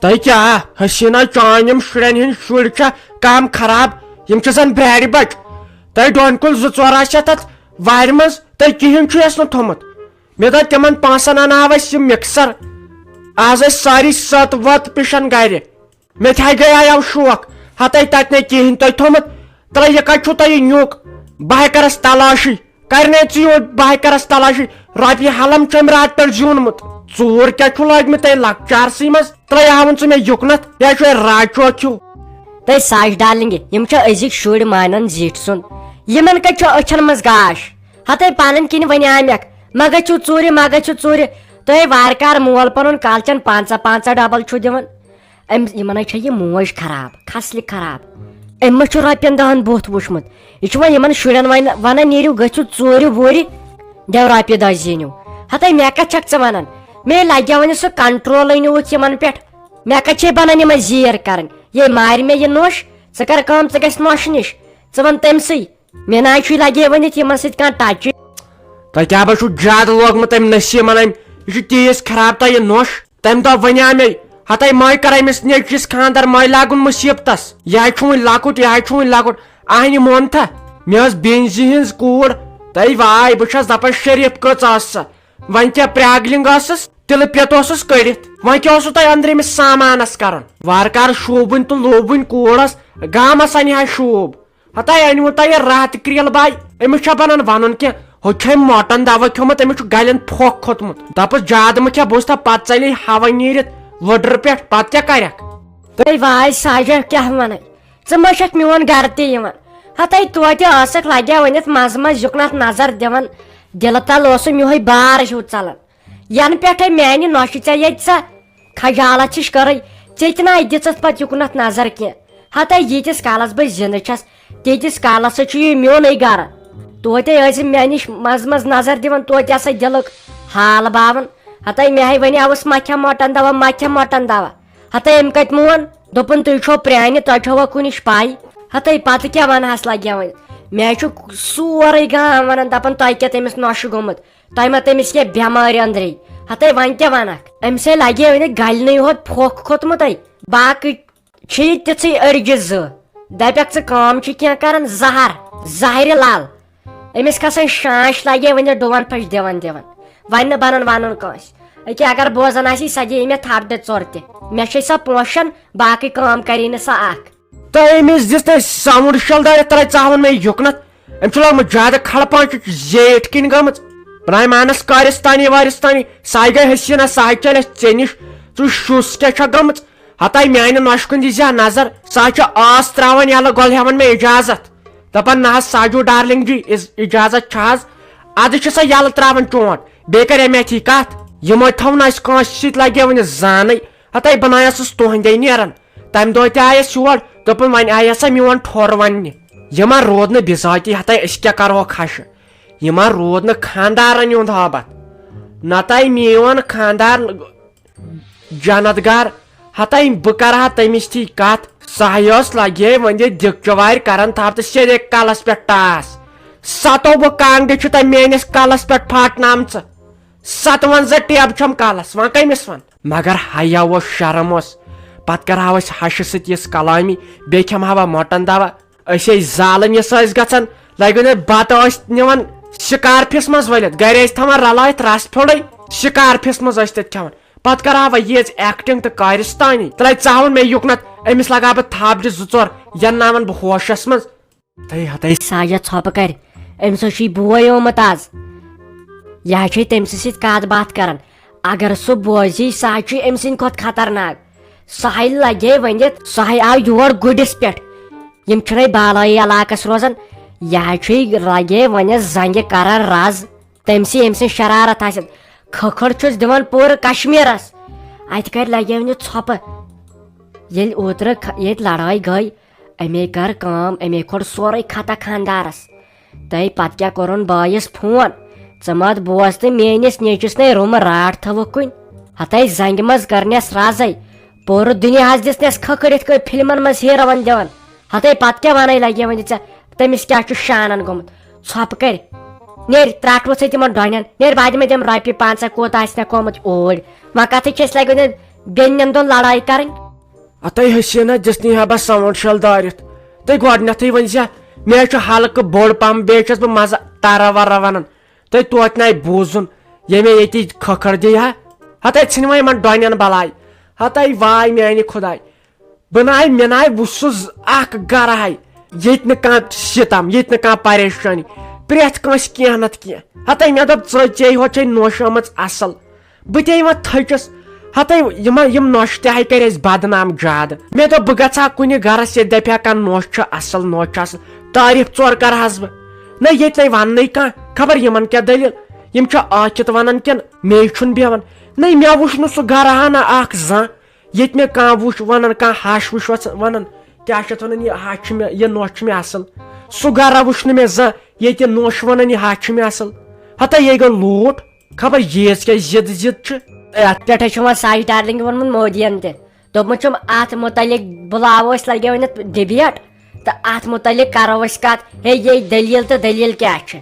تہ کیا حسینہ چان یم شرین ہند شر کام خراب یم زن برارِ بچ تہ ڈون کل 2-4 تت وارِ مز تہ کہین یس نا تھومت مے دپ تمن 5 اناو یہ مکسر آز ساری ست وت پشن گھر مے تھے گیا شوق ہتھے تت نے کہین تہ تھومت ترے یہ کت چھو تہ نیوک بہ کرس تلاشی کرنے ژیوٹ بہ کرس تلاشی رۄپیہِ حلم چم رات پہ زیونمت ژور کیا چھو لگمت تہ لکچارسی مز ترے ہاون ژٕ مے یُکنت یا چھو راج چوک ہیو تہ ساش ڈالنگ یم ازک شر مانان زیٹھ سن یمن کت اچھن مز گاش ہتھے پنن کن ون آمک ما گژھو ژوٗرِ ما گژھو ژوٗرِ تُہۍ وارکار مول پنن کالچن 5 ڈبل چھو دِوان یمن چھ یہ موج خراب کھسلہِ خراب أمۍ چھ رۄپین 10 بوتھ وٕچھمُت یہ چھ وۄنۍ یمن شُرین ونان نیٖرِو گٔژھِو ژوٗرِ ووٗرِ دٮ۪و رۄپیہِ 10 زیٖنِو ہتھے مےٚ کتھ چھکھ ژٕ ونان مے لگیا وۄنۍ سُہ کنٹرولٕے نِوُکھ یمن پٮ۪ٹھ مےٚ کتھ چھے بنان یمن زیٖر کرٕنۍ یہ مارِ مےٚ یہِ نوٚش ژٕ کر کٲم ژٕ گژھِ نوٚش نِش ژٕ ون تٔمسٕے مےٚ نہ چھُے لگے ؤنِتھ یمن سۭتۍ کانٛہہ ٹچ تہ کیا بہ زیادہ لوگمت ام نسیم انم یہ تیز خراب تہ یہ نوش تم دہ ونیا مے ہتھے مے کر امس نیچوس خاندر مے لاگن مصیبتس یہ ون لکٹ یہ ون لکٹ اہنہِ مون تھا مے بین زی ہز کوٗر تہ واے بہس دپان شریف کٔژ سا ون کیا پریگلنگ تلہ پت کڑت وۄنۍ کیا تہ أندرٕ أمِس سامانس کرن وارکار شوٗبٕنۍ تہٕ لوٗبٕنۍ کوٗرس گامس انہِ شوٗب ہتھے أنوٕ تہ یہ رات کریل باے أمِس چھا بنان ونُن کینٛہہ ہُہ چھُ أمۍ موٹن دوا کھیوٚمُت أمِس چھُ گلٮ۪ن پھۄکھ کھوٚتمُت دپس زیادٕ مہ کھےٚ بہٕ چھُس پتہٕ ژلے ہوا نیٖرِتھ وٕڈرٕ پٮ۪ٹھ پتہٕ کیٛاہ کرکھ تُہۍ واے ساجا کیٛاہ ونان ژٕ ما چھکھ میون گرٕ تہِ یِوان ہتھے توتہِ ٲسکھ لگیا ؤنِتھ منٛزٕ منٛزٕ یُکنتھ نظر دِوان دلہٕ تل اوسُم یِہوے بار ہیوٗ ژلان ینہٕ پٮ۪ٹھے میانہِ نۄشہِ ژےٚ ییٚتہِ سا خجالت چھِش کرٕے ژےٚ تہِ نہ دِژٕتھ پتہٕ یُکنتھ نظر کینٛہہ ہتھے ییٖتِس کالس بہٕ زِندٕ چھس تیٖتِس کالس چھُ یہِ میونٕے گرٕ توتہِ ٲسِم مےٚ نِش منٛزٕ منٛزٕ نظر دِوان توتہِ ہسا دِلُک حال باوان ہتھے مےٚ ہے ونیاوُس ما کھےٚ موٹن دوا ما کھےٚ موٹن دوا ہتھے أمۍ کتہِ مون دوٚپُن تُہۍ چھو پرٛانہِ تۄہہِ چھوا کُنِچ پاے ہتھے پتہٕ کیٛاہ ونہس لگیا وۄنۍ مےٚ چھُ سورُے گام ونان دپان تۄہہِ کیٛاہ تٔمِس نۄشہِ گوٚمُت تۄہہِ ما تٔمِس کینٛہہ بٮ۪مٲرۍ أنٛدرٕے ہتھے وۄنۍ کیٛاہ ونکھ أمِس ہے لگے وۄنۍ گلنٕے ہوت پھۄکھ کھوٚتمُتے باقٕے چھِ یہِ تِژھٕے أڑجہِ 2 دپکھ ژٕ کٲم چھِ کینٛہہ کران زہرِ لل أمِس کھسان شانش لگے وۄنۍ ڈوٗن پھش دِوان وۄنۍ نہٕ بنان ونُن کٲنٛسہِ أکیٛاہ اگر بوزان آسی سۄ دِیہِ مےٚ تھپھ 2 تہِ مےٚ چھے سۄ پوشان باقٕے کٲم کری نہٕ سۄ اکھ تہ أمِس دِژ تہ ساوُنڈ شل دٲرِتھ ترے ژاوُن مےٚ یُکنتھ أمۍ چھُ لوگمُت زیادٕ کھڑ پانچ زیٹھ کِنۍ گٔمٕژ پرٛانہِ مانس کارستانی وارستانی ساے گٔے حسیٖنہ ساے چلہِ اسہِ ژےٚ نِش ژٕ شُس کیٛاہ چھکھ گٔمٕژ ہتھے میانہِ نۄشہِ کُن دِزِ ہا نظر سۄ چھِ آس تراوان یلہٕ گۄل ہیوان مےٚ اجازت دپان نہ حظ ساجو ڈارلنگ جی اجازت چھِ حظ ادٕ چھِ سۄ یلہٕ تراوان چونٹ بیٚیہِ کرے مےٚ یتھی کتھ یِمو تھوٚو نہٕ اسہِ کٲنٛسہِ سۭتۍ لگے وۄنۍ زانٕے ہتھے بنایسس تُہنٛدے نیران تمہِ دۄہ تہِ آیس یور دوٚپُن وۄنۍ آیس سا میون ٹھوٚر وننہِ یہِ ما روٗد نہٕ بِذٲتی ہتھے أسۍ کیٛاہ کرہوکھ خشہِ یہِ ما روٗد نہٕ خاندارن ہُنٛد ہٲبت نتہٕ آیہِ میون خاندار جنت گر ہتھے بہٕ کرہا تٔمِس تھی کتھ سۄ ٲس لگے وۄنۍ دِکچہِ وارِ کران تھپھ تہٕ سیٚدے کلس پٮ۪ٹھ ٹاس 7 کانٛگرِ چھُ تۄہہِ میٲنِس کلس پٮ۪ٹھ پھاٹنامژٕ 57 ٹیبہٕ چھم کلس وۄنۍ کٔمِس ون مگر حیا اوس شرم اوس پتہٕ کرہاو أسۍ ہشہِ سۭتۍ یِژھ کلامی بیٚیہِ کھٮ۪مہاوا موٹن دوا أسۍ ٲسۍ زالن یۄس ٲسۍ گژھان لگہِ نہٕ بتہٕ ٲسۍ نِوان شِکارفِس منٛز ؤلِتھ گرِ ٲسۍ تھاوان رلٲیِتھ رس پھیوٚرٕے شِکارفِس منٛز ٲسۍ تتہِ کھٮ۪وان پتہٕ کرہاوا ییٖژ ایکٹنگ تہٕ کارستانی ترٛے ژاوُن مےٚ یُکنتھ أمِس لگاو بہٕ تھپھ 2-4 ینناون بہٕ ہوشس منٛز ہتھے ساجا ژھۄپہٕ کرِ أمِس چھُے بوے آمُت آز یہِ چھے تٔمسٕے سۭتۍ کتھ باتھ کران اگر سُہ بوزی سُہ چھُ أمۍ سٕنٛدِ کھۄتہٕ خطرناک سُہ لگے ؤنِتھ سُہ آو یور گُڈِس پٮ۪ٹھ یِم چھِنَے بالٲیی علاقس روزان یہِ چھُے لگے وۄنۍ زنگہِ کران رز تٔمسٕے أمۍ سٕنٛز شرارت آسن کھکھٕر چھُس دِوان پوٗرٕ کشمیٖرس اتہِ کر لگے وۄنۍ ژھۄپہٕ ییٚلہِ اوترٕ ییٚتہِ لڑٲے گٔے امی کر کٲم امی کھوٚڑ سورُے خطا خاندارس تہٕ پتہٕ کیٛاہ کوٚرُن بٲیِس فون ژٕ مت بوز تہٕ میٲنِس نیچوِس نے روٗمہٕ راٹھ تھٲوٕکھ کُنۍ ہتھے زنگہِ منٛز کرنس رازے پوٗرٕ دُنیاہس دِژنس کھکھٕر یِتھ کٔنۍ فلمن منٛز ہیٖروون دِوان ہتھے پتہٕ کیٛاہ ونے لگے وۄنۍ ژےٚ تٔمِس کیٛاہ چھُ شانن گوٚمُت ژھۄپہٕ کر نیرِ ترٛٹوٕ ژٕ تِمن ڈۄنٮ۪ن نیرِ بادِ مےٚ دِم رۄپیہِ 5 کوٗتاہ آسہِ نہ کوٚمُت اوٗرۍ وۄنۍ کتھٕے چھِ أسۍ لگہِ بیٚنٮ۪ن دۄن لڑٲے کرٕنۍ. اتے حسیٖنہ دِژنٕے ہا بس ساوُنٛڈ شل دٲرِتھ تُہۍ گۄڈنیتھٕے ؤنۍ زِ مےٚ چھُ ہلکہٕ بوٚڑ پہم بیٚیہِ چھس بہٕ مزٕ تارا ورا ونان تُہۍ توتہِ ناے بوٗزُن ییٚمہِ ییٚتہِ کھکھر دی ہا ہتے ژھٕنۍ وۄنۍ یِمن ڈۄنٮ۪ن بلاے ہتے واے میانہِ خۄداے مےٚ ناے وُچھ سُہ اکھ گرٕ ہاے ییٚتہِ نہٕ کانٛہہ سِتم ییٚتہِ نہٕ کانٛہہ پریشٲنی پرٛٮ۪تھ کٲنٛسہِ کینٛہہ نتہٕ کینٛہہ ہتے مےٚ دوٚپ ژے ہوت چھے نوش آمٕژ اصل بہٕ تے وۄنۍ تھٔچِس ہتے یِم نوشہِ تہِ ہاے کٔرۍ اَسہِ بدنام زیادٕ مےٚ دوٚپ بہٕ گژھٕ ہا کُنہِ گرس ییٚتہِ دپہِ ہا کانٛہہ نوش چھُ اصل نوش چھُ اصل تعریٖف ژور کرہس بہٕ نہ ییٚتہِ نَے وننٕے کانٛہہ خبر یِمن کیٛاہ دٔلیٖل یِم چھِ ٲکھِتھ ونان کِنہٕ مے چھُنہٕ بیٚہوان نہ مےٚ وُچھ نہٕ سُہ گرٕ ہا نہ اکھ زانٛہہ ییٚتہِ مےٚ کانٛہہ وُچھ ونان کانٛہہ ہش وُچھ ونان کیٛاہ چھِ اتھ ونان یہِ ہش چھُ مےٚ یہِ نوش چھُ مےٚ اصل سُہ گرا وُچھ نہٕ مےٚ زانٛہہ ییٚتہِ نوش ونان یہِ ہش چھُ مےٚ اصل ہتے یے گوٚو لوٗٹ خبر ییٖژ کیٛاہ ضد چھِ. اتھ پٮ۪ٹھے چھُ وۄنۍ ساجہِ ڈارلنٛگ ووٚنمُت مودیَن تہِ دوٚپمُت چھُم اتھ مُتعلق بُلاوو أسۍ لگیو ؤنِتھ ڈِبیٹ تہٕ اتھ مُتعلق کرو أسۍ کتھ ہے یے دٔلیٖل تہٕ دٔلیٖل کیٛاہ چھِ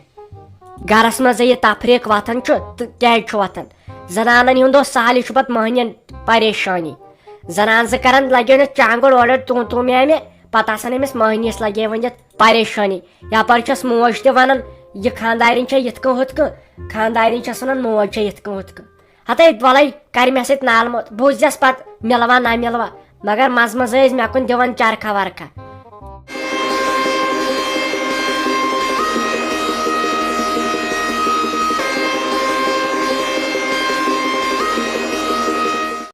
گرس منٛز یہِ تفریٖق وتھان چھُ تہٕ کیٛازِ چھُ وتھان زنانن ہُنٛد اوس سہل یہِ چھُ پتہٕ مٔہنِین پریشٲنی زنان زٕ کران لگیو نہٕ چانگُڑ اورٕ توں میامہِ پتہٕ آسان أمِس مٔہنِوِس لگے ؤنِتھ پریشٲنی یپٲرۍ چھس موج تہِ ونان یہِ خاندارِنۍ چھےٚ یِتھ کٔنۍ ہُتھ کٔنۍ خاندارِنۍ چھس ونان موج چھےٚ یِتھ کٔنۍ ہُتھ کٔنۍ ہتے وَلے کرِ مےٚ سۭتۍ نالہٕ موت بہٕ وٕچھزس پتہٕ مِلوا نہ مِلوا مگر منٛزٕ منٛزٕ ٲسۍ مےٚ کُن دِوان چرکھا ورکھا